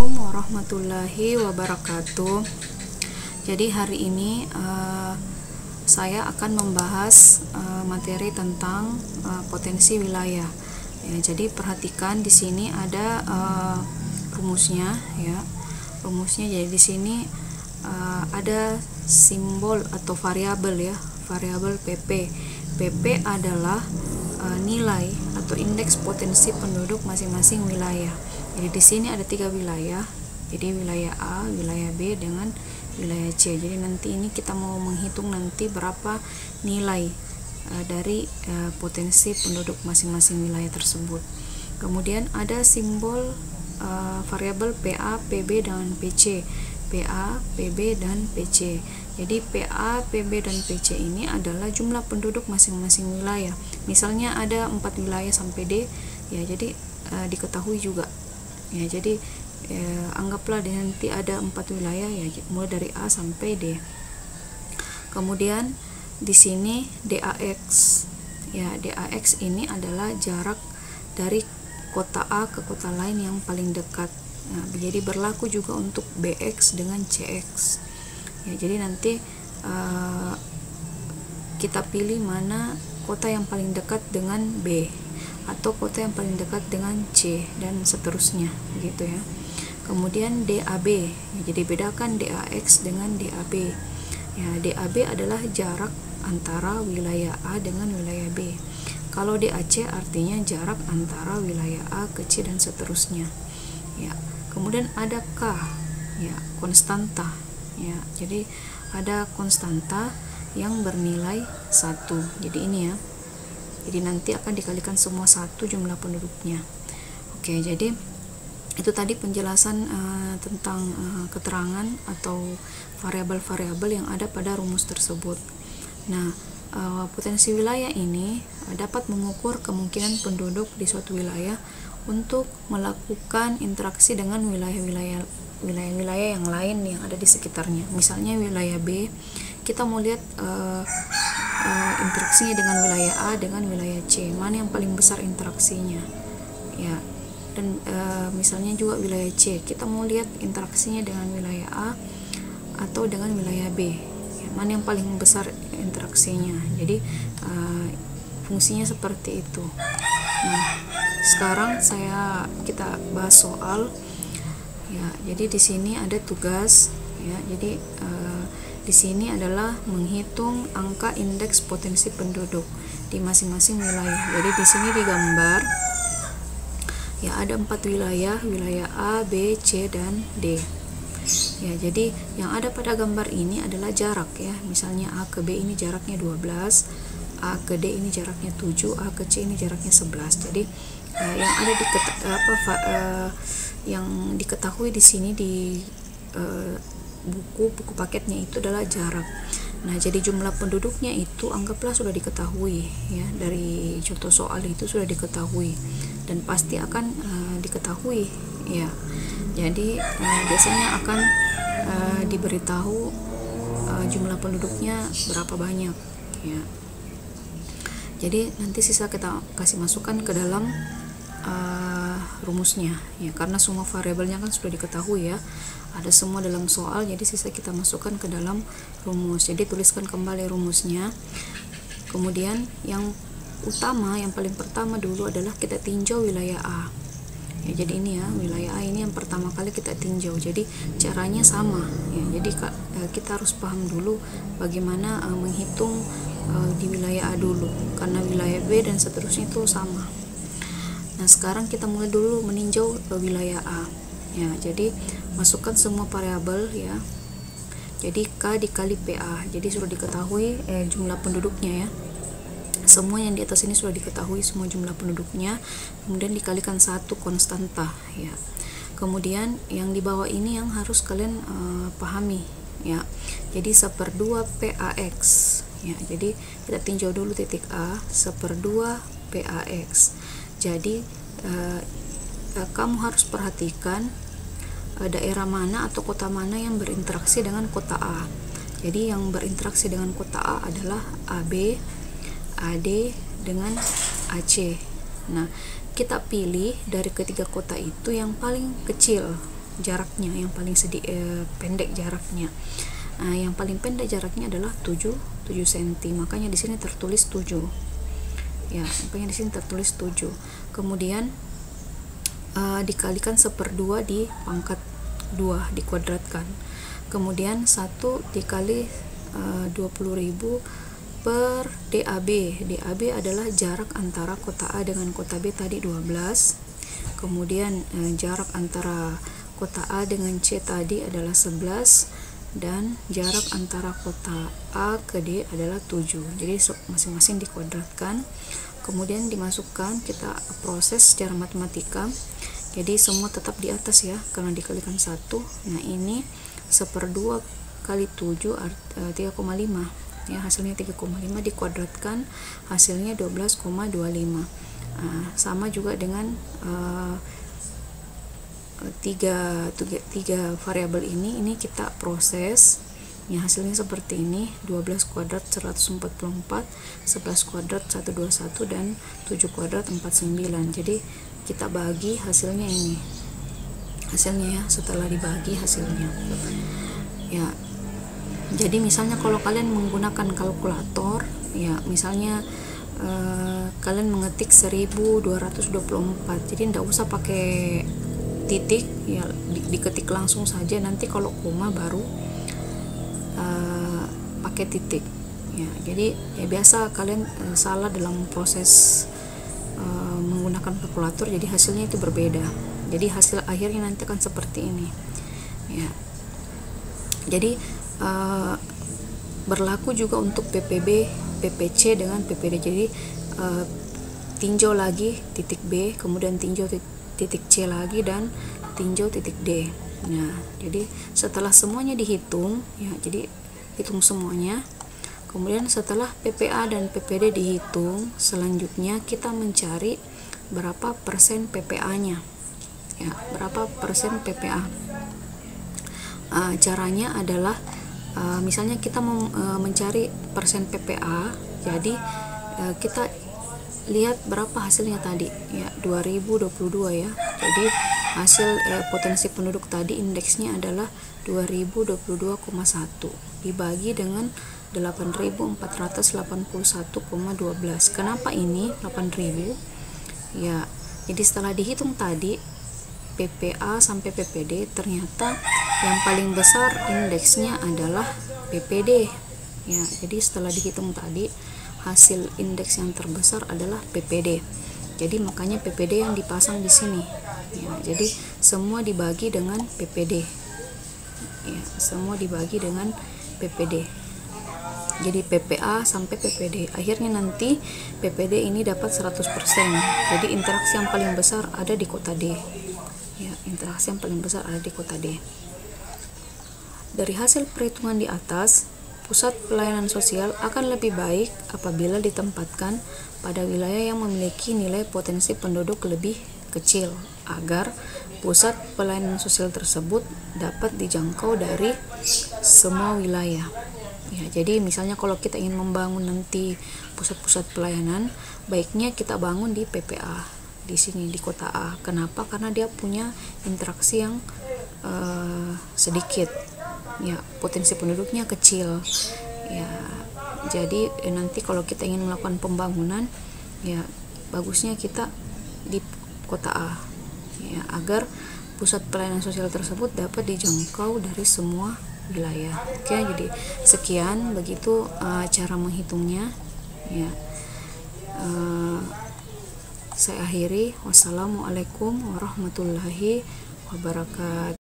Assalamualaikum warahmatullahi wabarakatuh. Jadi hari ini saya akan membahas materi tentang potensi wilayah. Ya, jadi perhatikan di sini ada rumusnya ya. Rumusnya jadi di sini ada simbol atau variabel ya, variabel PP. PP adalah nilai atau indeks potensi penduduk masing-masing wilayah. Jadi di sini ada 3 wilayah. Jadi wilayah A, wilayah B dengan wilayah C. Jadi nanti ini kita mau menghitung nanti berapa nilai dari potensi penduduk masing-masing wilayah tersebut. Kemudian ada simbol variabel PA, PB dan PC. PA, PB dan PC. Jadi PA, PB dan PC ini adalah jumlah penduduk masing-masing wilayah. Misalnya ada 4 wilayah sampai D, ya jadi diketahui juga. Ya, jadi anggaplah nanti ada 4 wilayah ya, mulai dari A sampai D. Kemudian di sini DAX. Ya, DAX ini adalah jarak dari kota A ke kota lain yang paling dekat. Nah, jadi berlaku juga untuk BX dengan CX. Ya, jadi nanti kita pilih mana kota yang paling dekat dengan B atau kota yang paling dekat dengan C dan seterusnya gitu ya. Kemudian DAB, ya, jadi bedakan DAX dengan DAB. Ya, DAB adalah jarak antara wilayah A dengan wilayah B. Kalau DAC artinya jarak antara wilayah A ke C dan seterusnya. Ya, kemudian ada K, ya, konstanta. Ya, jadi ada konstanta yang bernilai 1. Jadi ini ya. Jadi nanti akan dikalikan semua 1 jumlah penduduknya. Oke, jadi itu tadi penjelasan tentang keterangan atau variabel-variabel yang ada pada rumus tersebut. Nah, potensi wilayah ini dapat mengukur kemungkinan penduduk di suatu wilayah untuk melakukan interaksi dengan wilayah-wilayah yang lain yang ada di sekitarnya. Misalnya wilayah B, kita mau lihat interaksinya dengan wilayah A dengan wilayah C, mana yang paling besar interaksinya ya. Dan misalnya juga wilayah C, kita mau lihat interaksinya dengan wilayah A atau dengan wilayah B ya, mana yang paling besar interaksinya. Jadi fungsinya seperti itu. Nah, sekarang kita bahas soal ya. Jadi di sini ada tugas ya. Jadi di sini adalah menghitung angka indeks potensi penduduk di masing-masing wilayah. Jadi di sini digambar ya ada 4 wilayah, wilayah A, B, C dan D. Ya, jadi yang ada pada gambar ini adalah jarak ya. Misalnya A ke B ini jaraknya 12, A ke D ini jaraknya 7, A ke C ini jaraknya 11. Jadi yang ada yang diketahui di sini di buku paketnya itu adalah jarak. Nah, jadi jumlah penduduknya itu anggaplah sudah diketahui ya, dari contoh soal itu sudah diketahui dan pasti akan diketahui ya. Jadi biasanya akan diberitahu jumlah penduduknya berapa banyak ya. Jadi nanti sisa kita kasih masukan ke dalam rumusnya ya, karena semua variabelnya kan sudah diketahui ya, ada semua dalam soal, jadi sisa kita masukkan ke dalam rumus. Jadi tuliskan kembali rumusnya. Kemudian yang utama, yang paling pertama dulu adalah kita tinjau wilayah A ya. Jadi ini ya, wilayah A ini yang pertama kali kita tinjau. Jadi caranya sama ya. Jadi kita harus paham dulu bagaimana menghitung di wilayah A dulu, karena wilayah B dan seterusnya itu sama. Nah, sekarang kita mulai dulu meninjau wilayah A ya. Jadi masukkan semua variabel ya. Jadi K dikali PA, jadi sudah diketahui jumlah penduduknya ya. Semua yang di atas ini sudah diketahui semua jumlah penduduknya. Kemudian dikalikan 1 konstanta ya. Kemudian yang di bawah ini yang harus kalian pahami ya. Jadi 1/2 PAX ya. Jadi kita tinjau dulu titik A, 1/2 PAX. Jadi kamu harus perhatikan daerah mana atau kota mana yang berinteraksi dengan kota A. Jadi yang berinteraksi dengan kota A adalah AB, AD dengan AC. Nah, kita pilih dari ketiga kota itu yang paling kecil jaraknya, yang paling pendek jaraknya. Yang paling pendek jaraknya adalah 7 cm, makanya di sini tertulis 7 ya, makanya di sini tertulis 7. Kemudian dikalikan 1/2 di pangkat 2, dikuadratkan. Kemudian 1 dikali 20.000 per DAB. DAB adalah jarak antara kota A dengan kota B tadi 12. Kemudian jarak antara kota A dengan C tadi adalah 11, dan jarak antara kota A ke D adalah 7. Jadi masing-masing dikuadratkan, kemudian dimasukkan, kita proses secara matematika. Jadi semua tetap di atas ya, karena dikalikan 1. Nah ini 1/2 kali 7 3,5 ya, hasilnya 3,5 dikuadratkan, hasilnya 12,25. Sama juga dengan tiga variabel ini kita proses ya, hasilnya seperti ini: 12 kuadrat 144, 11 kuadrat 121, dan 7 kuadrat 49. Jadi kita bagi hasilnya, ini hasilnya ya, setelah dibagi hasilnya ya. Jadi misalnya kalau kalian menggunakan kalkulator ya, misalnya kalian mengetik 1224, jadi tidak usah pakai titik ya, diketik langsung saja. Nanti kalau koma baru pakai titik ya. Jadi ya biasa kalian salah dalam proses menggunakan kalkulator, jadi hasilnya itu berbeda. Jadi hasil akhirnya nanti akan seperti ini ya. Jadi berlaku juga untuk PPB, PPC dengan PPD. Jadi tinjau lagi titik B, kemudian tinjau titik C lagi, dan tinjau titik D. Nah, jadi setelah semuanya dihitung ya, jadi hitung semuanya. Kemudian setelah PPA dan PPD dihitung, selanjutnya kita mencari berapa persen PPA-nya ya, berapa persen PPA. Caranya adalah misalnya kita mau mencari persen PPA, jadi kita lihat berapa hasilnya tadi ya, 2022 ya. Jadi hasil potensi penduduk tadi indeksnya adalah 2022,1 dibagi dengan 8.481,12. Kenapa ini 8.000 ya? Jadi setelah dihitung tadi PPA sampai PPD, ternyata yang paling besar indeksnya adalah PPD ya. Jadi setelah dihitung tadi, hasil indeks yang terbesar adalah PPD. Jadi makanya PPD yang dipasang di sini ya. Jadi semua dibagi dengan PPD ya, semua dibagi dengan PPD. Jadi PPA sampai PPD, akhirnya nanti PPD ini dapat 100%. Jadi interaksi yang paling besar ada di kota D ya, interaksi yang paling besar ada di kota D. Dari hasil perhitungan di atas, pusat pelayanan sosial akan lebih baik apabila ditempatkan pada wilayah yang memiliki nilai potensi penduduk lebih kecil, agar pusat pelayanan sosial tersebut dapat dijangkau dari semua wilayah. Ya, jadi misalnya kalau kita ingin membangun nanti pusat-pusat pelayanan, baiknya kita bangun di PPA, di sini di kota A. Kenapa? Karena dia punya interaksi yang sedikit. Ya, potensi penduduknya kecil. Ya, jadi nanti kalau kita ingin melakukan pembangunan, ya bagusnya kita di kota A. Ya, agar pusat pelayanan sosial tersebut dapat dijangkau dari semua wilayah. Oke, jadi sekian begitu cara menghitungnya ya. Saya akhiri. Wassalamualaikum warahmatullahi wabarakatuh.